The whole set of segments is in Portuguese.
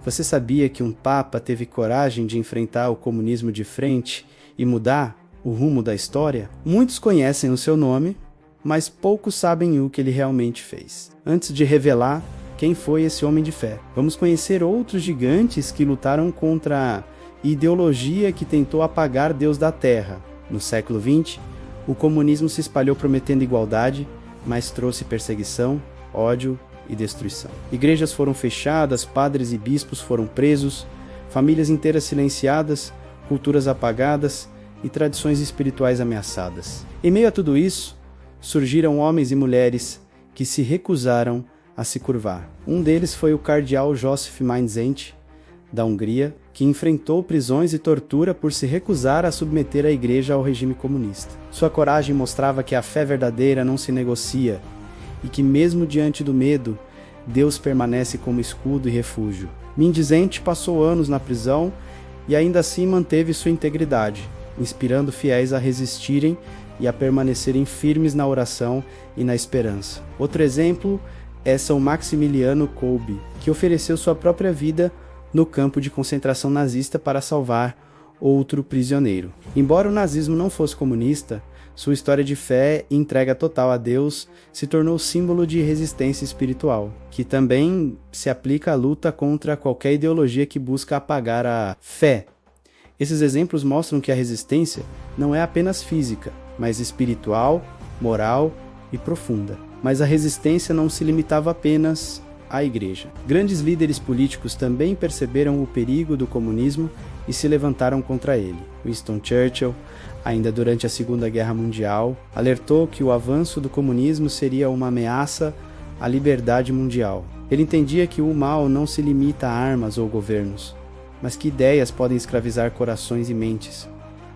Você sabia que um papa teve coragem de enfrentar o comunismo de frente e mudar o rumo da história? Muitos conhecem o seu nome, mas poucos sabem o que ele realmente fez. Antes de revelar quem foi esse homem de fé, vamos conhecer outros gigantes que lutaram contra a ideologia que tentou apagar Deus da Terra. No século XX, o comunismo se espalhou prometendo igualdade, mas trouxe perseguição, ódio e destruição. Igrejas foram fechadas, padres e bispos foram presos, famílias inteiras silenciadas, culturas apagadas e tradições espirituais ameaçadas. Em meio a tudo isso, surgiram homens e mulheres que se recusaram a se curvar. Um deles foi o cardeal József Mindzelь, da Hungria, que enfrentou prisões e tortura por se recusar a submeter a igreja ao regime comunista. Sua coragem mostrava que a fé verdadeira não se negocia e que mesmo diante do medo, Deus permanece como escudo e refúgio. Mindzelь passou anos na prisão e ainda assim manteve sua integridade, inspirando fiéis a resistirem e a permanecerem firmes na oração e na esperança. Outro exemplo é São Maximiliano Kolbe, que ofereceu sua própria vida no campo de concentração nazista para salvar outro prisioneiro. Embora o nazismo não fosse comunista, sua história de fé e entrega total a Deus se tornou símbolo de resistência espiritual, que também se aplica à luta contra qualquer ideologia que busca apagar a fé. Esses exemplos mostram que a resistência não é apenas física, mas espiritual, moral e profunda. Mas a resistência não se limitava apenas à igreja. Grandes líderes políticos também perceberam o perigo do comunismo e se levantaram contra ele. Winston Churchill, ainda durante a Segunda Guerra Mundial, alertou que o avanço do comunismo seria uma ameaça à liberdade mundial. Ele entendia que o mal não se limita a armas ou governos, mas que ideias podem escravizar corações e mentes,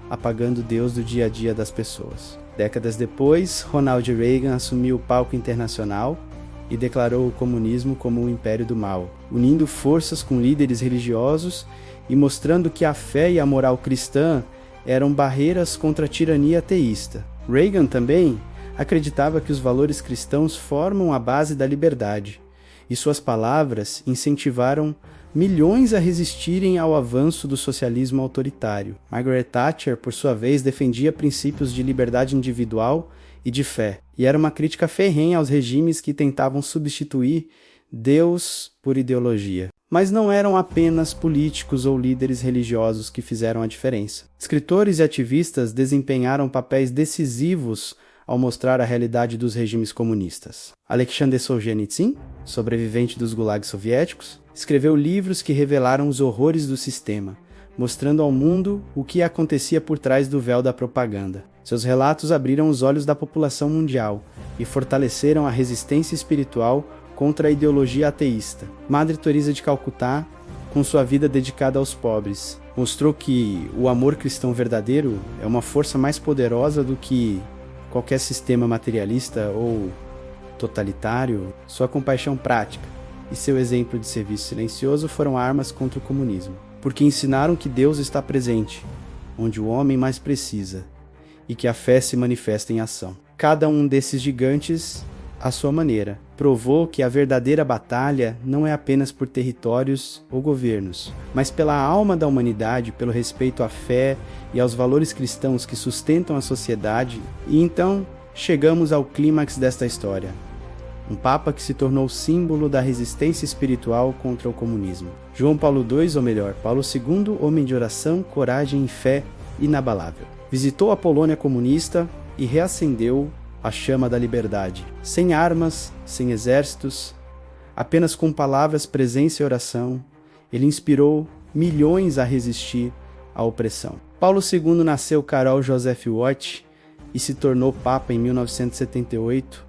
apagando Deus do dia a dia das pessoas. Décadas depois, Ronald Reagan assumiu o palco internacional e declarou o comunismo como o império do mal, unindo forças com líderes religiosos e mostrando que a fé e a moral cristã eram barreiras contra a tirania ateísta. Reagan também acreditava que os valores cristãos formam a base da liberdade, e suas palavras incentivaram milhões a resistirem ao avanço do socialismo autoritário. Margaret Thatcher, por sua vez, defendia princípios de liberdade individual e de fé, e era uma crítica ferrenha aos regimes que tentavam substituir Deus por ideologia. Mas não eram apenas políticos ou líderes religiosos que fizeram a diferença. Escritores e ativistas desempenharam papéis decisivos ao mostrar a realidade dos regimes comunistas. Alexander Solzhenitsyn, sobrevivente dos gulags soviéticos, escreveu livros que revelaram os horrores do sistema, mostrando ao mundo o que acontecia por trás do véu da propaganda. Seus relatos abriram os olhos da população mundial e fortaleceram a resistência espiritual contra a ideologia ateísta. Madre Teresa de Calcutá, com sua vida dedicada aos pobres, mostrou que o amor cristão verdadeiro é uma força mais poderosa do que qualquer sistema materialista ou totalitário. Sua compaixão prática e seu exemplo de serviço silencioso foram armas contra o comunismo, porque ensinaram que Deus está presente, onde o homem mais precisa, e que a fé se manifesta em ação. Cada um desses gigantes, à sua maneira, provou que a verdadeira batalha não é apenas por territórios ou governos, mas pela alma da humanidade, pelo respeito à fé e aos valores cristãos que sustentam a sociedade. E então chegamos ao clímax desta história. Um Papa que se tornou símbolo da resistência espiritual contra o comunismo. João Paulo II, ou melhor, Paulo II, homem de oração, coragem e fé inabalável. Visitou a Polônia comunista e reacendeu a chama da liberdade. Sem armas, sem exércitos, apenas com palavras, presença e oração, ele inspirou milhões a resistir à opressão. Paulo II nasceu Karol Józef Wojtyła e se tornou Papa em 1978,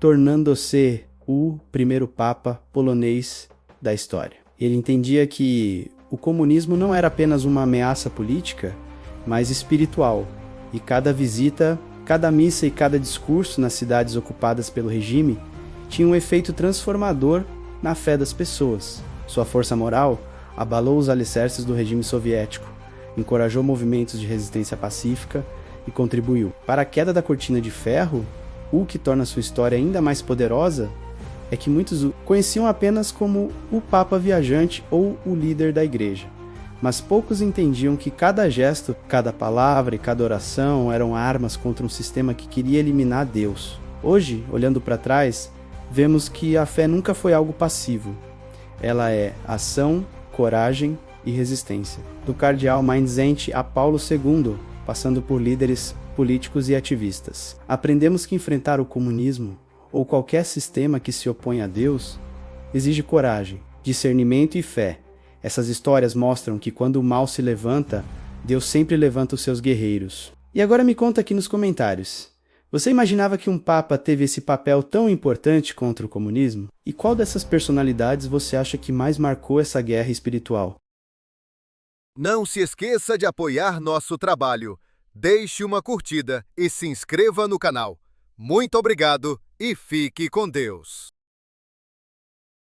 tornando-se o primeiro Papa polonês da história. Ele entendia que o comunismo não era apenas uma ameaça política, mas espiritual, e cada visita, cada missa e cada discurso nas cidades ocupadas pelo regime tinha um efeito transformador na fé das pessoas. Sua força moral abalou os alicerces do regime soviético, encorajou movimentos de resistência pacífica e contribuiu para a queda da cortina de ferro. O que torna sua história ainda mais poderosa é que muitos o conheciam apenas como o Papa viajante ou o líder da igreja. Mas poucos entendiam que cada gesto, cada palavra e cada oração eram armas contra um sistema que queria eliminar Deus. Hoje, olhando para trás, vemos que a fé nunca foi algo passivo. Ela é ação, coragem e resistência. Do cardeal Mainz a Paulo II, passando por líderes políticos e ativistas. Aprendemos que enfrentar o comunismo, ou qualquer sistema que se opõe a Deus, exige coragem, discernimento e fé. Essas histórias mostram que quando o mal se levanta, Deus sempre levanta os seus guerreiros. E agora me conta aqui nos comentários. Você imaginava que um papa teve esse papel tão importante contra o comunismo? E qual dessas personalidades você acha que mais marcou essa guerra espiritual? Não se esqueça de apoiar nosso trabalho. Deixe uma curtida e se inscreva no canal. Muito obrigado e fique com Deus.